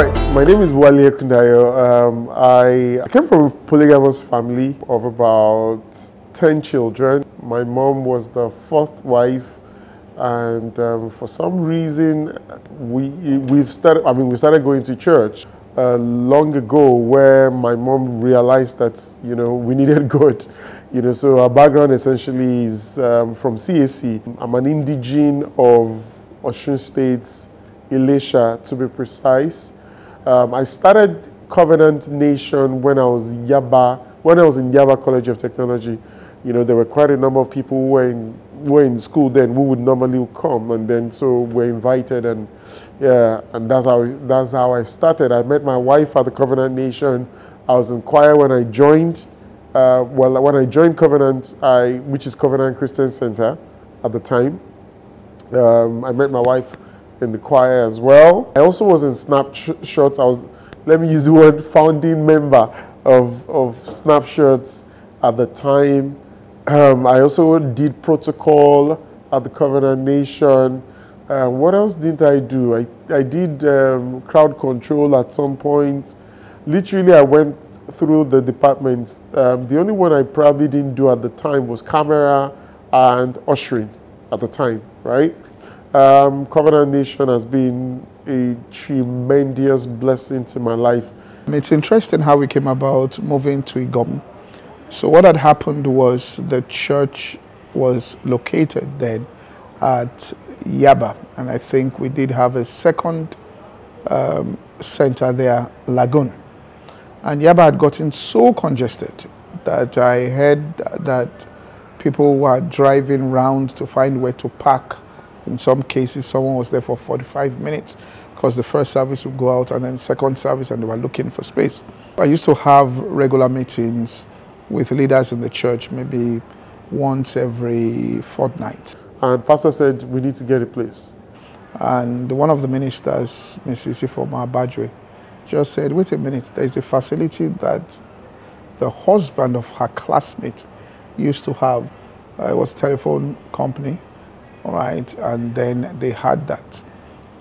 right, my name is Wale Kundayo. I came from a polygamous family of about 10 children. My mom was the fourth wife, and for some reason we started going to church long ago, where my mom realized that we needed God. So our background essentially is from CAC. I'm an indigene of Osun State, Elisha to be precise. I started Covenant Nation when I was in Yaba College of Technology. There were quite a number of people who were in school then who would normally come, and then so we're invited, and that's how I started. I met my wife at the Covenant Nation. I was in choir when I joined. When I joined Covenant, which is Covenant Christian Center at the time, I met my wife in the choir as well. I also was in Snapshots. I was, let me use the word, founding member of Snapshots at the time. I also did protocol at the Covenant Nation. What else didn't I do? I did crowd control at some point. Literally, I went through the departments. The only one I probably didn't do at the time was camera and ushering at the time, right? Covenant Nation has been a tremendous blessing to my life. It's interesting how we came about moving to Iganmu. So what had happened was the church was located then at Yaba, and I think we did have a second center there, Lagoon. And Yaba had gotten so congested that I heard that people were driving round to find where to park. In some cases, someone was there for 45 minutes because the first service would go out and then second service, and they were looking for space. I used to have regular meetings with leaders in the church, maybe once every fortnight. And pastor said, we need to get a place. And one of the ministers, Mrs. Ifoma Abajwe, just said, wait a minute, there's a facility that the husband of her classmate used to have. It was a telephone company. All right, and then they had that,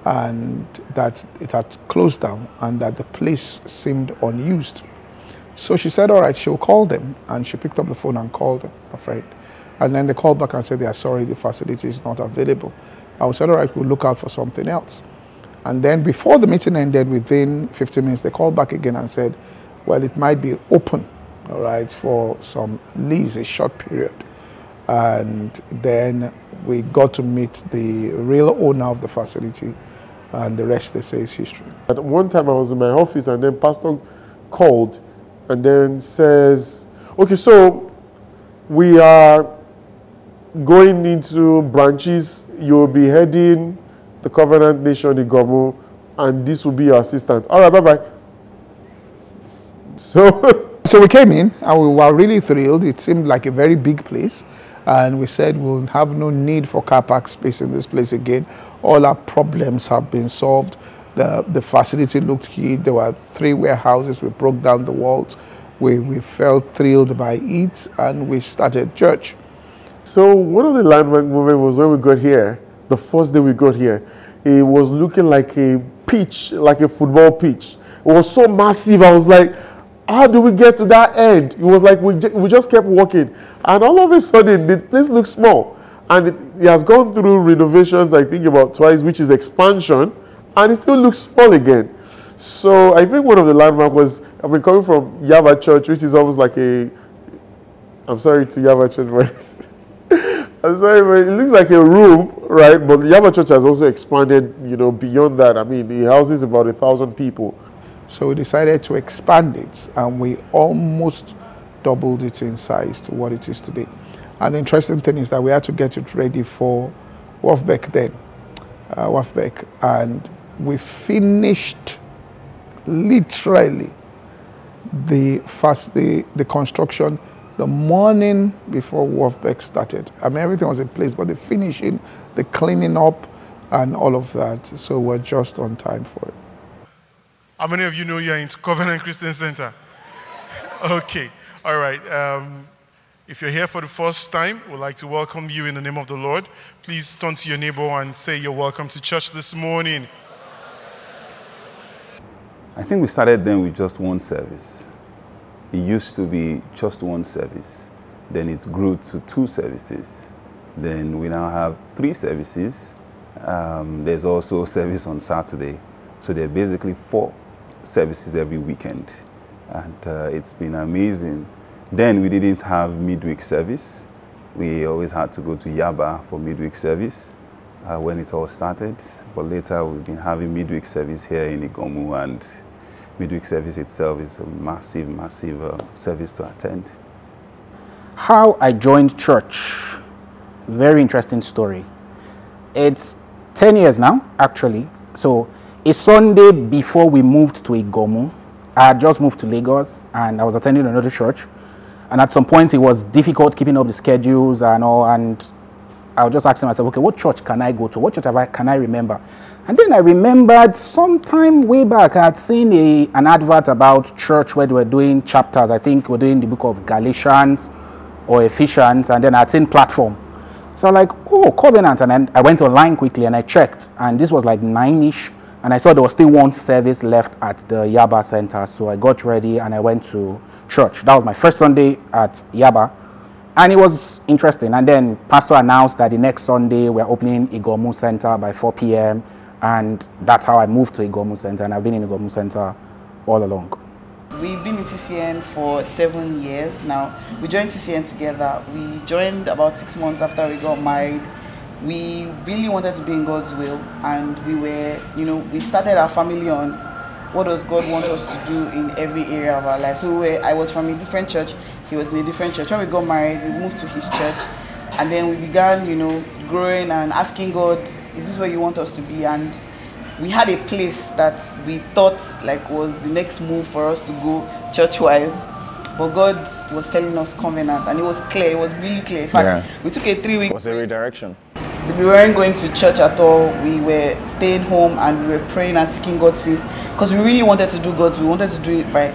and that it had closed down, and that the place seemed unused. So she said, all right, she'll call them, and she picked up the phone and called her friend. And then they called back and said, they are sorry, the facility is not available. I said, all right, we'll look out for something else. And then before the meeting ended, within 15 minutes, they called back again and said, well, it might be open, all right, for some lease, a short period. And then we got to meet the real owner of the facility, and the rest, they say, is history. At one time I was in my office, and then pastor called and then says, okay, so we are going into branches. You'll be heading the Covenant Nation Iganmu, and this will be your assistant. All right, bye-bye. So we came in, and we were really thrilled. It seemed like a very big place. And we said we'll have no need for car park space in this place again. All our problems have been solved. The facility looked huge. There were 3 warehouses. We broke down the walls. We felt thrilled by it, and we started church. So one of the landmark moments was when we got here. The first day we got here, it was looking like a pitch, like a football pitch. It was so massive. I was like, how do we get to that end? It was like we just kept walking, and all of a sudden the place looks small, and it has gone through renovations, I think about twice, which is expansion, and it still looks small again. So I think one of the landmarks was, coming from Yaba Church, which is almost like I'm sorry to Yaba Church, but I'm sorry, but it looks like a room, right? But Yaba Church has also expanded, beyond that. I mean, it houses about 1,000 people. So we decided to expand it, and we almost doubled it in size to what it is today. And the interesting thing is that we had to get it ready for Wafbeck then, and we finished literally the construction the morning before Wafbeck started. I mean, everything was in place, but the finishing, the cleaning up, and all of that. So we're just on time for it. How many of you know you're in Covenant Christian Center? Okay, all right. If you're here for the first time, we'd like to welcome you in the name of the Lord. Please turn to your neighbor and say you're welcome to church this morning. I think we started then with just one service. It used to be just one service. Then it grew to 2 services. Then we now have 3 services. There's also service on Saturday. So there are basically 4 services every weekend. And it's been amazing. Then we didn't have midweek service. We always had to go to Yaba for midweek service when it all started. But later we've been having midweek service here in Iganmu, and midweek service itself is a massive, massive service to attend. How I joined church, very interesting story. It's 10 years now, actually. So a Sunday before we moved to Iganmu, I had just moved to Lagos and I was attending another church. And at some point it was difficult keeping up the schedules and all, and I was just asking myself, okay, what church can I go to? What church can I remember? And then I remembered sometime way back I had seen an advert about church where they were doing chapters. I think we're doing the book of Galatians or Ephesians, and then I had seen platform. So I'm like, oh, Covenant. And then I went online quickly and I checked, and this was like 9-ish, and I saw there was still one service left at the Yaba Center. So I got ready and I went to church. That was my first Sunday at Yaba, and it was interesting. And then pastor announced that the next Sunday we're opening Iganmu Center by 4 p.m. and that's how I moved to Iganmu Center, and I've been in Iganmu Center all along. We've been in TCN for 7 years now. We joined TCN together. We joined about 6 months after we got married. We really wanted to be in God's will, and we were, we started our family on what does God want us to do in every area of our life. So I was from a different church, he was in a different church. When we got married, we moved to his church, and then we began, growing and asking God, is this where you want us to be? And we had a place that we thought was the next move for us to go church-wise. But God was telling us Covenant, and it was clear, it was really clear. In fact, we took a 3-week. It was a redirection. We weren't going to church at all. We were staying home and we were praying and seeking God's face because we really wanted to do God's. We wanted to do it right.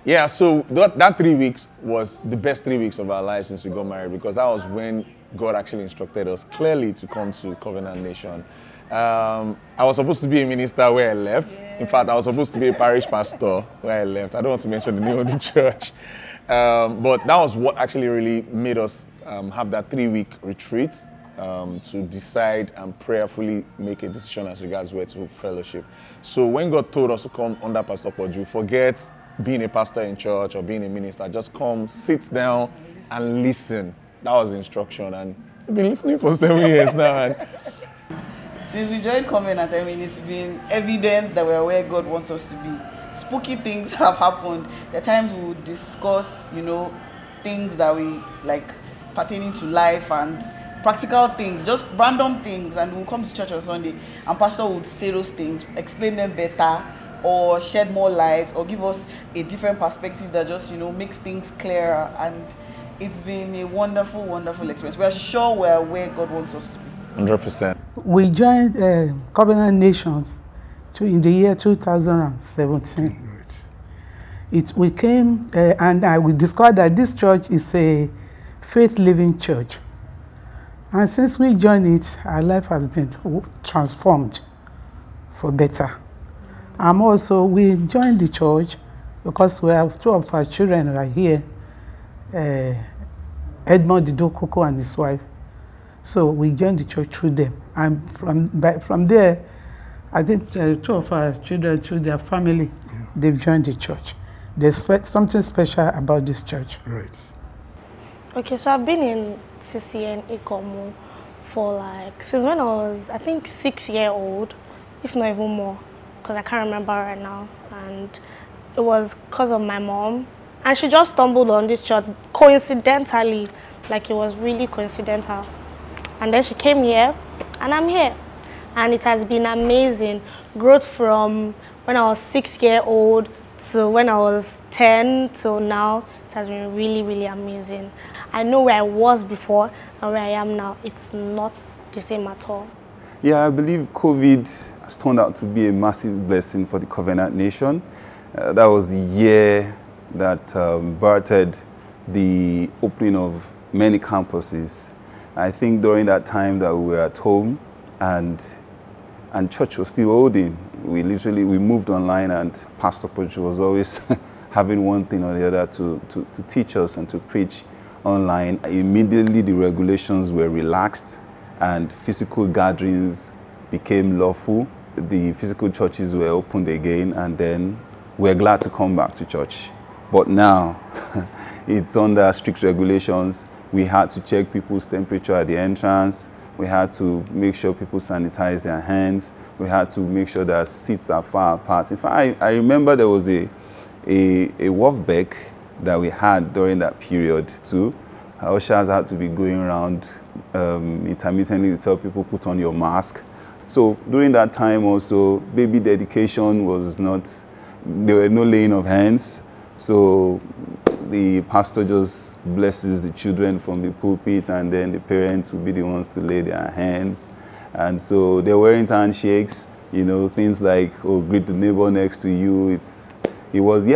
Yeah, so that 3 weeks was the best 3 weeks of our lives since we got married, because that was when God actually instructed us clearly to come to Covenant Nation. I was supposed to be a minister where I left. In fact, I was supposed to be a parish pastor where I left. I don't want to mention the name of the church. But that was what actually really made us have that 3-week retreat. To decide and prayerfully make a decision as regards where to fellowship. So when God told us to come under Pastor Poju, forget being a pastor in church or being a minister, just come, sit down and listen. That was the instruction, and we've been listening for 7 years now. And since we joined Covenant, it's been evident that we're where God wants us to be. Spooky things have happened. There are times we would discuss, things that we like pertaining to life and practical things, just random things, and we'll come to church on Sunday and pastor would say those things, explain them better or shed more light or give us a different perspective that just makes things clearer, and it's been a wonderful, wonderful experience. We're sure we're where God wants us to be. 100%. We joined Covenant Nations in the year 2017. We came and we discovered that this church is a faith-living church. And since we joined it, our life has been transformed for better. We joined the church because we have 2 of our children who are here, Edmond Didokoko and his wife. So we joined the church through them. And from there, I think 2 of our children, through their family, they've joined the church. There's something special about this church. Right. Okay, so I've been in TCN Iganmu for since when I was, I think, 6-year-old, if not even more, because I can't remember right now. And it was because of my mom, and she just stumbled on this church coincidentally, it was really coincidental. And then she came here, and I'm here, and it has been amazing growth from when I was 6-year-old to when I was 10 till now. It has been really, really amazing. I know where I was before and where I am now. It's not the same at all. Yeah, I believe COVID has turned out to be a massive blessing for the Covenant Nation. That was the year that birthed the opening of many campuses. I think during that time that we were at home and church was still holding. we moved online, and Pastor Poju was always having one thing or the other to teach us and to preach online. Immediately the regulations were relaxed and physical gatherings became lawful. The physical churches were opened again, and then we're glad to come back to church. But now it's under strict regulations. We had to check people's temperature at the entrance. We had to make sure people sanitize their hands. We had to make sure that seats are far apart. In fact, I remember there was a Wolfbeck that we had during that period too. Our ushers had to be going around intermittently to tell people, put on your mask. So during that time also, baby dedication was not, there were no laying of hands. So the pastor just blesses the children from the pulpit, and then the parents will be the ones to lay their hands. And so there weren't handshakes, you know, things like, oh, greet the neighbor next to you. It was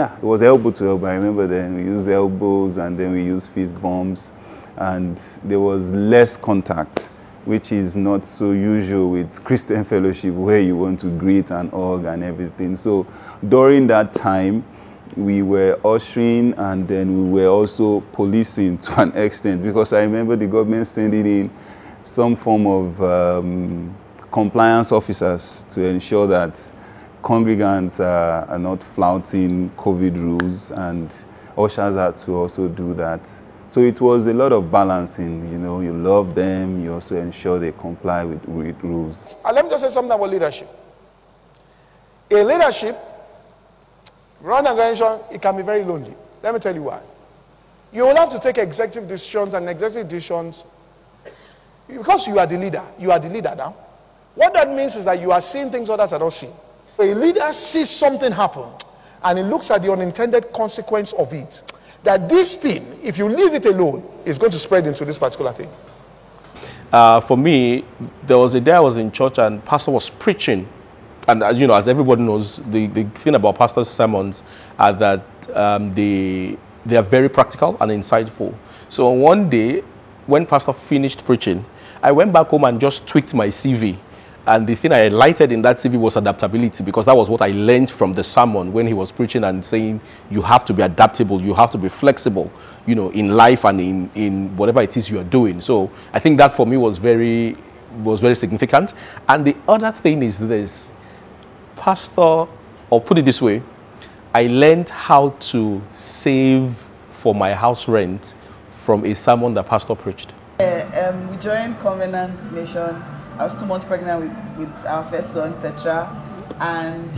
elbow to elbow. I remember then we used elbows, and then we used fist bumps, and there was less contact, which is not so usual with Christian fellowship, where you want to greet and hug and everything. So during that time, we were ushering, and then we were also policing to an extent, because I remember the government sending in some form of compliance officers to ensure that congregants are not flouting COVID rules, and ushers had to also do that. So it was a lot of balancing, you know, you love them, you also ensure they comply with rules. Let me just say something about leadership. In leadership, run an organization, it can be very lonely. Let me tell you why. You will have to take executive decisions, and executive decisions, because you are the leader now. What that means is that you are seeing things others are not seeing. A leader sees something happen, and he looks at the unintended consequence of it. That this thing, if you leave it alone, is going to spread into this particular thing. For me, there was a day I was in church and pastor was preaching. And as you know, as everybody knows, the thing about pastor's sermons are that they are very practical and insightful. So one day, when pastor finished preaching, I went back home and just tweaked my CV. And the thing I highlighted in that CV was adaptability, because that was what I learned from the sermon when he was preaching and saying you have to be adaptable, you have to be flexible, you know, in life and in whatever it is you are doing. So I think that for me was very significant. And the other thing is this, pastor, or put it this way, I learned how to save for my house rent from a sermon that pastor preached. We joined Covenant Nation. I was 2 months pregnant with our first son, Petra, and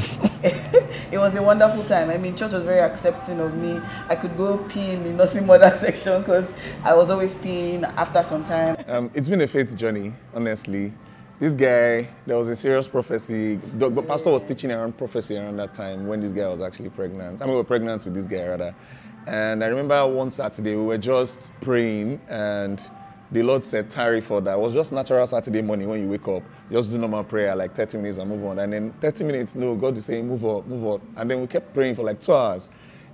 it was a wonderful time. I mean, church was very accepting of me. I could go pee in the nursing mother section because I was always peeing after some time. It's been a faith journey, honestly. This guy, there was a serious prophecy. The pastor was teaching around prophecy around that time when this guy was actually pregnant. I mean, we were pregnant with this guy, rather. And I remember one Saturday, we were just praying, and the Lord said, tarry for that. It was just natural Saturday morning when you wake up. Just do normal prayer, like 30 minutes and move on. And then 30 minutes, no, God is saying, move on, move on. And then we kept praying for like 2 hours.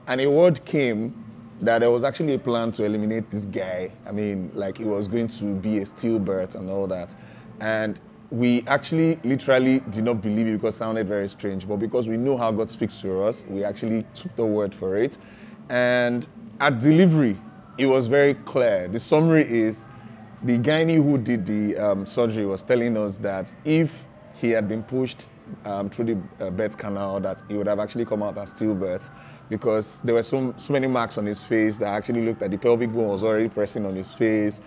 And a word came that there was actually a plan to eliminate this guy. I mean, like it was going to be a stillbirth and all that. And we actually literally did not believe it because it sounded very strange. But because we know how God speaks to us, we actually took the word for it. And at delivery, it was very clear. The summary is, the gynae who did the surgery was telling us that if he had been pushed through the birth canal, that he would have actually come out as stillbirth, because there were so many marks on his face that actually looked at the pelvic bone was already pressing on his face.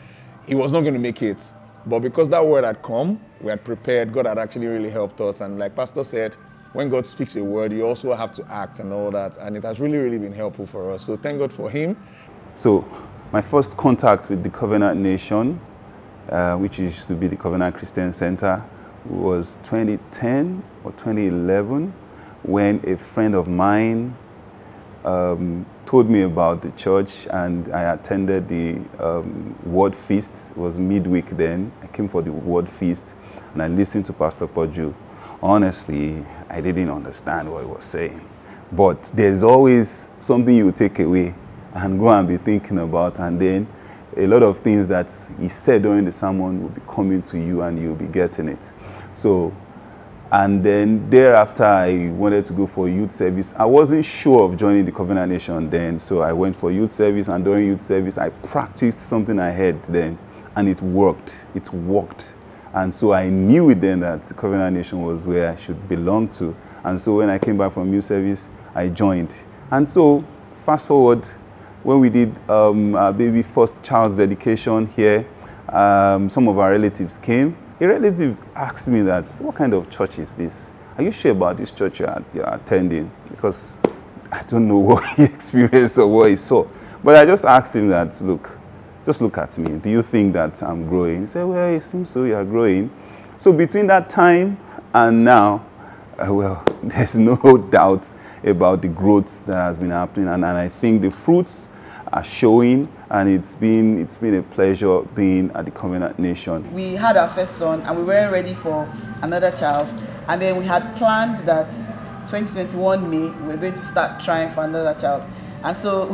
He was not going to make it. But because that word had come, we had prepared, God had actually really helped us. And like Pastor said, when God speaks a word, you also have to act and all that. And it has really, really been helpful for us. So thank God for him. So my first contact with the Covenant Nation, which used to be the Covenant Christian Center, was 2010 or 2011, when a friend of mine told me about the church, and I attended the word feast. It was midweek then. I came for the word feast, and I listened to Pastor Poju. Honestly, I didn't understand what he was saying, but there's always something you take away and go and be thinking about, and then a lot of things that he said during the sermon will be coming to you and you'll be getting it. So And then thereafter, I wanted to go for youth service. I wasn't sure of joining the Covenant Nation then, so I went for youth service, and during youth service, I practiced something I had then, and it worked. It worked. And so I knew it then that the Covenant Nation was where I should belong to. And so when I came back from youth service, I joined. And so fast forward, when we did our baby first child's dedication here, some of our relatives came. A relative asked me that, what kind of church is this? Are you sure about this church you're attending? Because I don't know what he experienced or what he saw. But I just asked him that, look, just look at me. Do you think that I'm growing? He said, well, it seems so, you're growing. So between that time and now, well, there's no doubt about the growth that has been happening. And I think the fruits are showing, and it's been a pleasure being at the Covenant Nation. We had our first son and we weren't ready for another child, and then we had planned that 2021 May we were going to start trying for another child. And so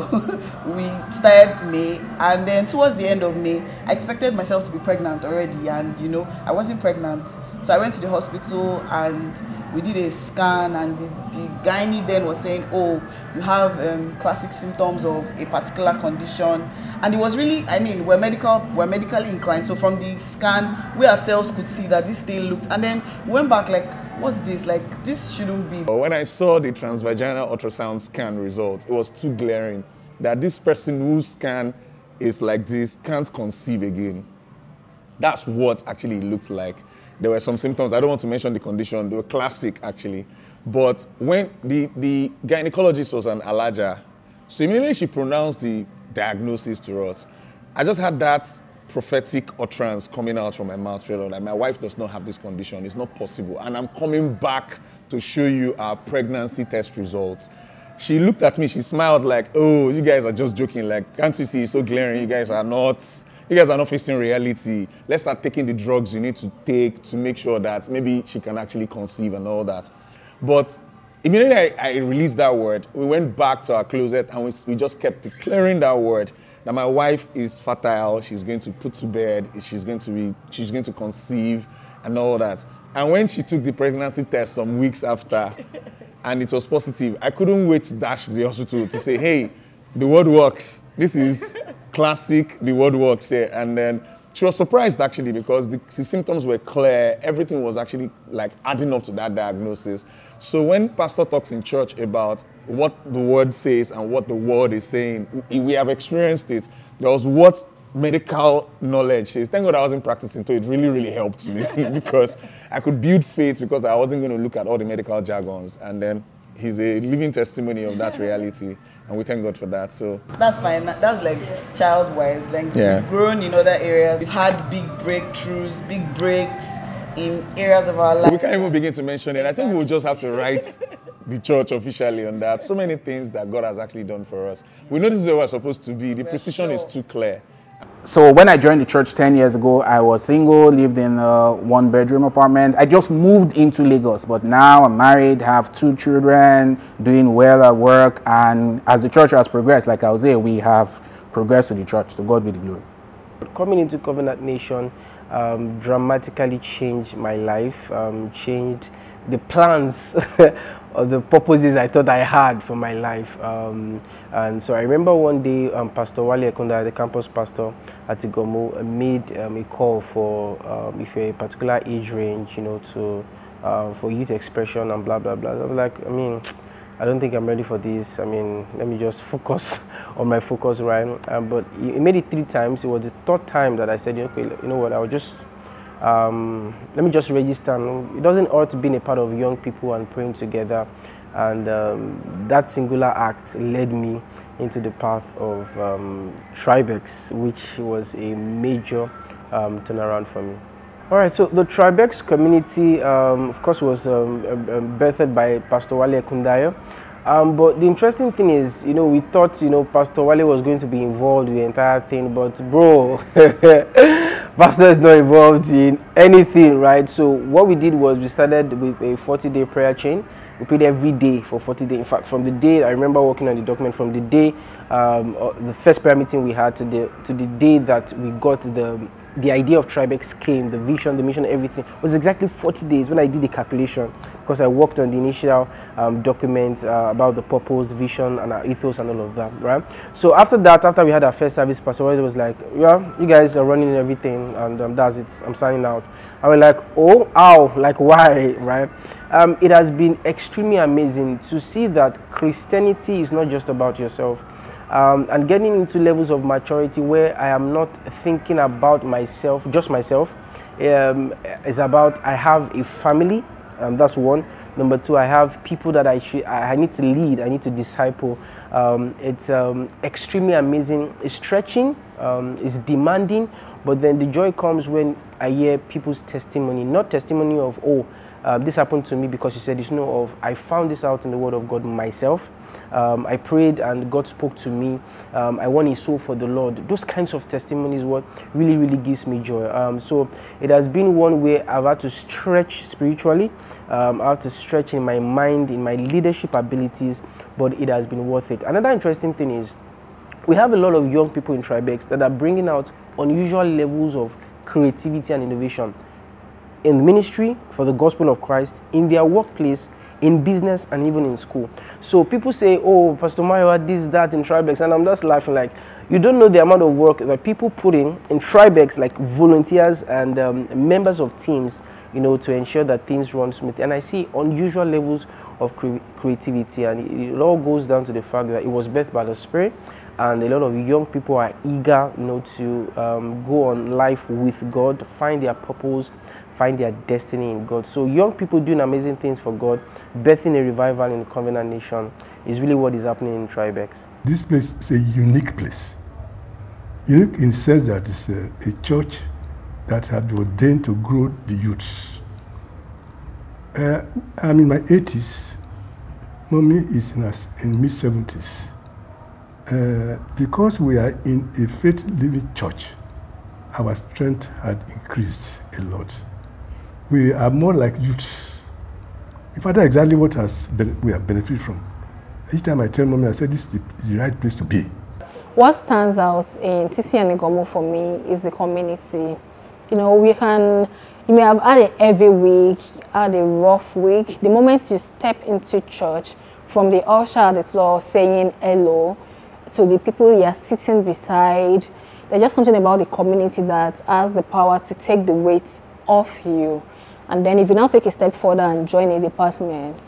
we started May, and then towards the end of May I expected myself to be pregnant already, and you know, I wasn't pregnant. So I went to the hospital and we did a scan, and the gynae then was saying, oh, you have classic symptoms of a particular condition. And it was really, I mean, we're medically inclined. So from the scan, we ourselves could see that this thing looked, and then we went back like, what's this? Like, this shouldn't be. When I saw the transvaginal ultrasound scan result, it was too glaring that this person whose scan is like this can't conceive again. That's what actually it looked like. There were some symptoms, I don't want to mention the condition, they were classic actually. But when the gynecologist was an Alaja, so immediately she pronounced the diagnosis to us. I just had that prophetic utterance coming out from my mouth, like, my wife does not have this condition, it's not possible. And I'm coming back to show you our pregnancy test results. She looked at me, she smiled like, oh, you guys are just joking, like, can't you see it's so glaring, you guys are not facing reality. Let's start taking the drugs you need to take to make sure that maybe she can actually conceive and all that. But immediately I released that word, we went back to our closet and we just kept declaring that word, that my wife is fertile, she's going to put to bed, she's going to conceive and all that. And when she took the pregnancy test some weeks after and it was positive, I couldn't wait to dash to the hospital to say, hey, the word works. This is classic, the word works here. And then she was surprised actually because the symptoms were clear. Everything was actually like adding up to that diagnosis. So when Pastor talks in church about what the word says and what the word is saying, we have experienced it. There was what medical knowledge says. Thank God I wasn't practicing, so it really, really helped me because I could build faith because I wasn't going to look at all the medical jargons. And then he's a living testimony of that reality. And we thank God for that. So that's fine. That's like child-wise. Like yeah. We've grown in other areas. We've had big breakthroughs, big breaks in areas of our life. We can't even begin to mention it. I think we'll just have to write the church officially on that. So many things that God has actually done for us. We know this is where we're supposed to be. The precision is too clear. So when I joined the church 10 years ago, I was single, lived in a one-bedroom apartment. I just moved into Lagos, but now I'm married, have 2 children, doing well at work, and as the church has progressed, like I was saying, we have progressed with the church. To God be the glory. Coming into Covenant Nation dramatically changed my life, changed the plans or the purposes I thought I had for my life. And so I remember one day Pastor Wale Ekunda, the campus pastor at Iganmu, made a call for if you're a particular age range, you know, to for youth expression and blah blah blah. I was like, I mean, I don't think I'm ready for this. I mean, let me just focus on my focus, right? But he made it 3 times. It was the 3rd time that I said, okay, you know what, I'll just let me just register. It doesn't hurt to being a part of young people and praying together. And that singular act led me into the path of Tribex, which was a major turnaround for me. All right, so the Tribex community, of course, was birthed by Pastor Wale Ekunda. But the interesting thing is, you know, we thought, you know, Pastor Wale was going to be involved with the entire thing, but bro, Pastor is not involved in anything, right? So what we did was we started with a 40-day prayer chain. We prayed every day for 40 days. In fact, from the day, I remember working on the document, from the day, the first prayer meeting we had to the day that we got the the idea of Tribex came, the vision, the mission, everything, was exactly 40 days when I did the calculation, because I worked on the initial document about the purpose, vision, and our ethos and all of that, right? So after that, after we had our first service, Pastor Poju was like, yeah, you guys are running everything, and that's it, I'm signing out. I was like, oh, ow, like why, right? It has been extremely amazing to see that Christianity is not just about yourself. And getting into levels of maturity where I am not thinking about myself, just myself, is about I have a family, that's one. Number two, I have people that I need to lead, I need to disciple. It's extremely amazing. It's stretching, it's demanding, but then the joy comes when I hear people's testimony, not testimony of, oh, this happened to me because you said this, no, of I found this out in the Word of God myself. I prayed and God spoke to me. I won a soul for the Lord. Those kinds of testimonies, what really, really gives me joy. So it has been one way I've had to stretch spiritually. I've had to stretch in my mind, in my leadership abilities, but it has been worth it. Another interesting thing is we have a lot of young people in Tribex that are bringing out unusual levels of creativity and innovation in the ministry for the gospel of Christ, in their workplace, in business, and even in school. So people say, oh, Pastor Mario had this, that in Tribex, and I'm just laughing like, you don't know the amount of work that people put in Tribex, like volunteers and members of teams, you know, to ensure that things run smoothly. And I see unusual levels of creativity, and it all goes down to the fact that it was birthed by the Spirit, and a lot of young people are eager, you know, to go on life with God, find their purpose, find their destiny in God. So young people doing amazing things for God, birthing a revival in the Covenant Nation is really what is happening in Tribex. This place is a unique place. Unique in the sense that it's a church that has been ordained to grow the youths. I'm in my 80s. Mommy is in mid-70s. Because we are in a faith-living church, our strength had increased a lot. We are more like youths. In fact, that's exactly what we have benefited from. Each time I tell Mommy, I say this is the right place to be. What stands out in TCN Iganmu for me is the community. You know, you may have had a heavy week, had a rough week. The moment you step into church, from the usher at the door saying hello, to the people you are sitting beside, there's just something about the community that has the power to take the weight off you. And then if you now take a step further and join a department,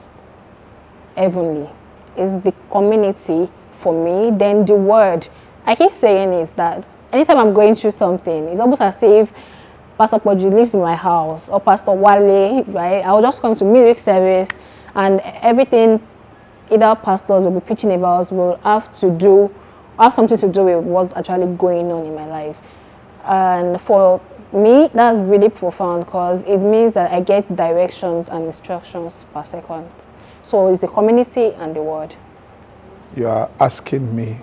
heavenly, is the community for me. Then the word, I keep saying is that anytime I'm going through something, it's almost as if Pastor Poju lives in my house, or Pastor Wale, right? I will just come to Midweek service, and everything either pastors will be preaching about will have something to do with what's actually going on in my life. And for me, that's really profound, because it means that I get directions and instructions per second. So it's the community and the word. You are asking me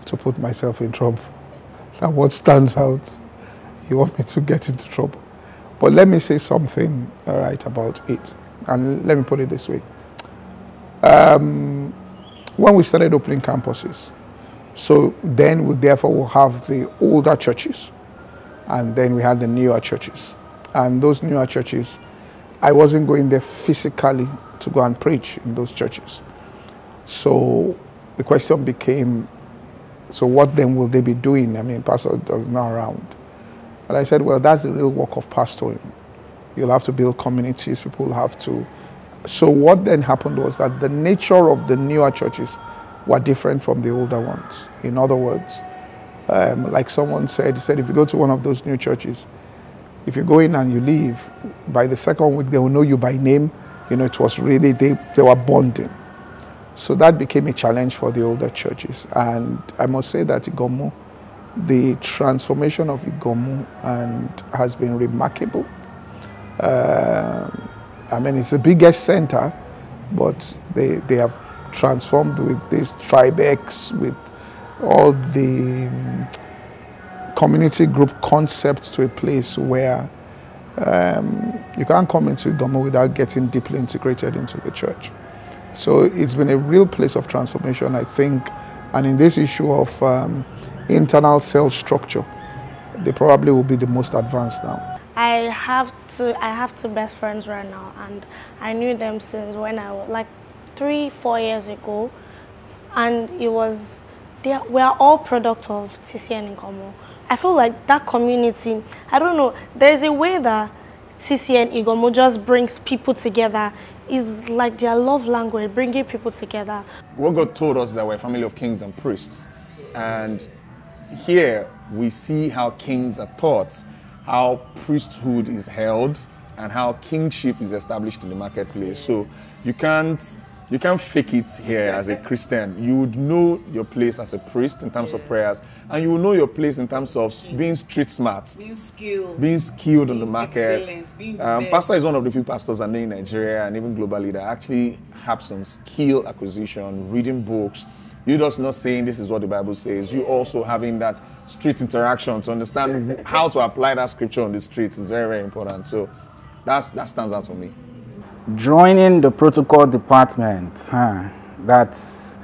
to put myself in trouble. Now what stands out? You want me to get into trouble. But let me say something about it. And let me put it this way. When we started opening campuses, so then we therefore will have the older churches, and then we had the newer churches. And those newer churches, I wasn't going there physically to go and preach in those churches. So the question became, so what then will they be doing? I mean, pastor is not around. And I said, well, that's the real work of pastoring. You'll have to build communities, people will have to. So what then happened was that the nature of the newer churches were different from the older ones. In other words, like someone said, he said, if you go to one of those new churches, if you go in and you leave, by the second week, they will know you by name. You know, it was really, they were bonding. So that became a challenge for the older churches. And I must say that Iganmu, the transformation of Iganmu has been remarkable. I mean, it's the biggest center, but they have transformed with this Tribex, with all the community group concepts to a place where you can't come into Iganmu without getting deeply integrated into the church. So it's been a real place of transformation, I think. And in this issue of internal cell structure, they probably will be the most advanced now. I have two best friends right now, and I knew them since when I was like 3-4 years ago, and we are all product of TCN Iganmu. I feel like that community, I don't know, there's a way that TCN Iganmu just brings people together. Is like their love language, bringing people together. What God told us is that we're a family of kings and priests, and here we see how kings are taught, how priesthood is held, and how kingship is established in the marketplace. So you can't fake it here as a Christian. You would know your place as a priest in terms of prayers, and you will know your place in terms of being street smart, being skilled on the market. Pastor is one of the few pastors I know in Nigeria and even globally that actually have some skill acquisition, reading books. You're just not saying this is what the Bible says. You also having that street interaction to understand how to apply that scripture on the streets is very, very important. So that stands out for me. Joining the protocol department, that's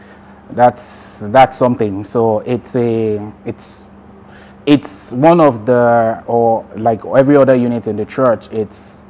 something. So it's one of the, or like every other unit in the church, it's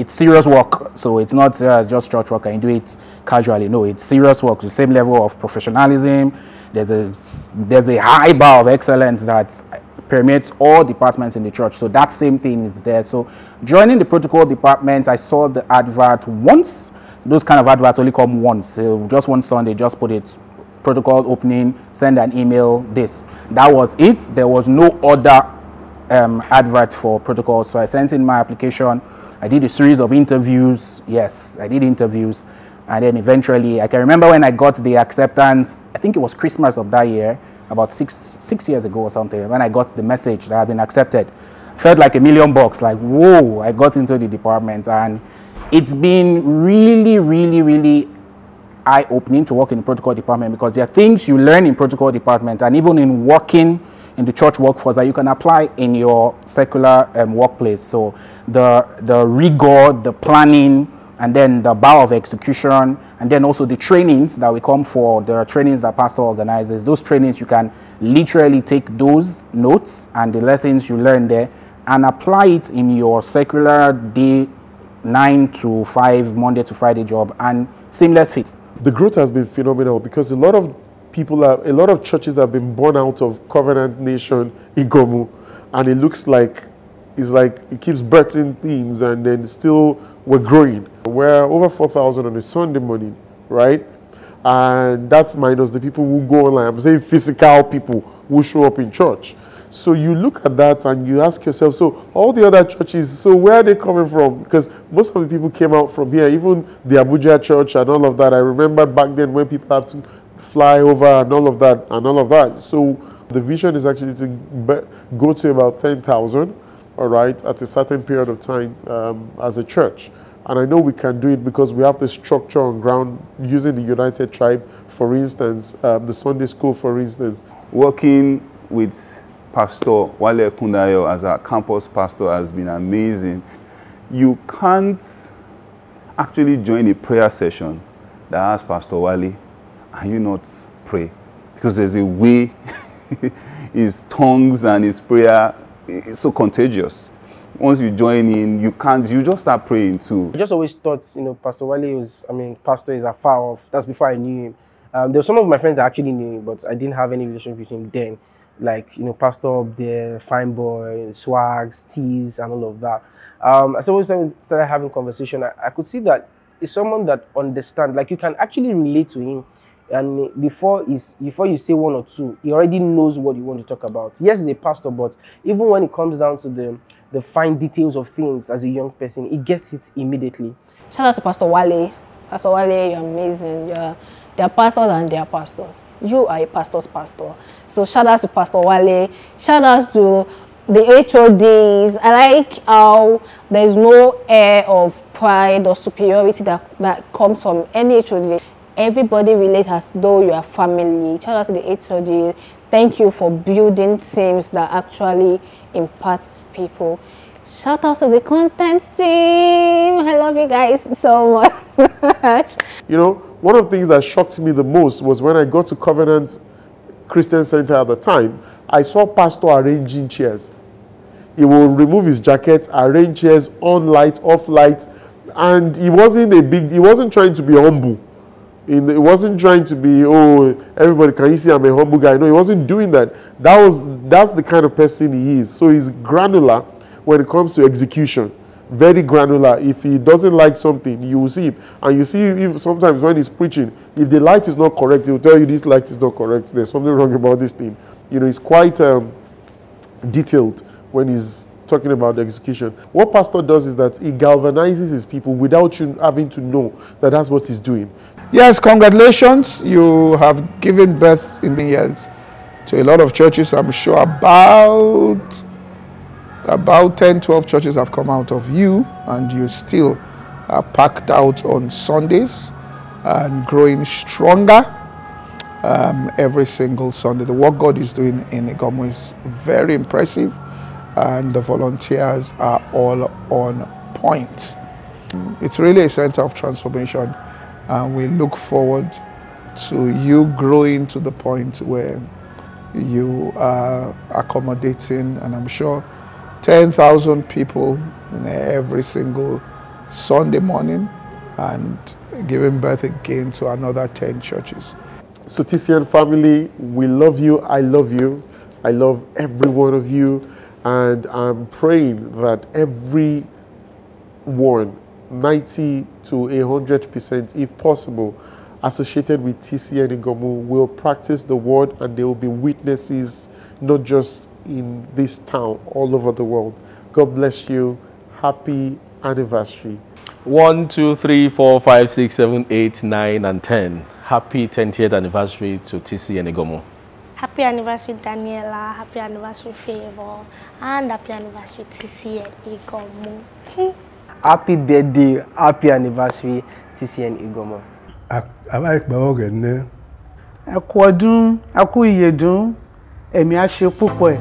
serious work. So it's not just church work and you do it casually. No, it's serious work. The same level of professionalism. There's a high bar of excellence that permeates all departments in the church. So that same thing is there. So joining the protocol department, I saw the advert once. Those kind of adverts only come once. So just one Sunday, just put it, protocol opening, send an email, this. That was it. There was no other advert for protocol. So I sent in my application. I did a series of interviews. Yes, I did interviews. And then eventually, I can remember when I got the acceptance, I think it was Christmas of that year, about six years ago or something, when I got the message that I've been accepted. Felt like $1 million, like, whoa, I got into the department. And it's been really, really, really eye-opening to work in the protocol department, because there are things you learn in protocol department and even in working in the church workforce that you can apply in your secular workplace. So the rigor, the planning, and then the bar of execution, and then also the trainings that we come for. There are trainings that pastor organizes. Those trainings, you can literally take those notes and the lessons you learn there and apply it in your secular day 9 to 5, Monday to Friday job, and seamless fit. The growth has been phenomenal because a lot of churches have been born out of Covenant Nation Iganmu, and it looks like it keeps birthing things, and then still we're growing. We're over 4,000 on a Sunday morning, right? And that's minus the people who go online. I'm saying physical people who show up in church. So you look at that and you ask yourself, so all the other churches, so where are they coming from? Because most of the people came out from here, even the Abuja church and all of that. I remember back then when people have to fly over and all of that. So the vision is actually to go to about 10,000, all right, at a certain period of time as a church. And I know we can do it because we have the structure on ground using the United Tribe, for instance, the Sunday school, for instance. Working with Pastor Wale Kundayo as our campus pastor has been amazing. You can't actually join a prayer session that asks Pastor Wale, and you not pray, because there's a way his tongues and his prayer is so contagious. Once you join in, you just start praying too. I just always thought, Pastor Wale pastor is afar off. That's before I knew him. There were some of my friends that actually knew him, but I didn't have any relationship with him then. Like, pastor up there, fine boy, swags, teas, and all of that. As I always started having conversation, I could see that it's someone that understands, like you can actually relate to him. And before you say one or two, he already knows what you want to talk about. Yes, he's a pastor, but even when it comes down to the fine details of things as a young person, he gets it immediately. Shout out to Pastor Wale. Pastor Wale, you're amazing. They're pastors and they're pastors. You are a pastor's pastor. So shout out to Pastor Wale. Shout out to the HODs. I like how there's no air of pride or superiority that comes from any HOD. Everybody relates as though you are family. Shout out to the HOD. Thank you for building teams that actually impact people. Shout out to the content team. I love you guys so much. One of the things that shocked me the most was when I got to Covenant Christian Center at the time, I saw pastor arranging chairs. He will remove his jacket, arrange chairs, on light, off light, and he wasn't trying to be humble. He wasn't trying to be, oh, everybody, can you see I'm a humble guy? No, he wasn't doing that. That's the kind of person he is. So he's granular when it comes to execution. Very granular. If he doesn't like something, you will see him. And you see if sometimes when he's preaching, if the light is not correct, he will tell you this light is not correct. There's something wrong about this thing. You know, he's quite detailed when he's talking about the execution. What pastor does is that he galvanizes his people without you having to know that that's what he's doing. Yes, congratulations. You have given birth in the years to a lot of churches. I'm sure about 10, 12 churches have come out of you, and you still are packed out on Sundays and growing stronger every single Sunday. The work God is doing in Iganmu is very impressive, and the volunteers are all on point. It's really a center of transformation, and we look forward to you growing to the point where you are accommodating, and I'm sure 10,000 people every single Sunday morning, and giving birth again to another 10 churches. So TCN family, we love you. I love you. I love every one of you. And I'm praying that every one, 90 to 100%, if possible, associated with TCN Iganmu will practice the word, and there will be witnesses, not just in this town, all over the world. God bless you. Happy anniversary. 1, 2, 3, 4, 5, 6, 7, 8, 9, and 10. Happy 10th anniversary to TCN Iganmu. Happy anniversary, Daniela. Happy anniversary, Favor. And happy anniversary, TCN Iganmu. Happy birthday, happy anniversary, TCN Iganmu. Ẹ kú ọdún, ẹ kú ìyèdún, ẹ̀mí á ṣe púpọ̀ ẹ̀.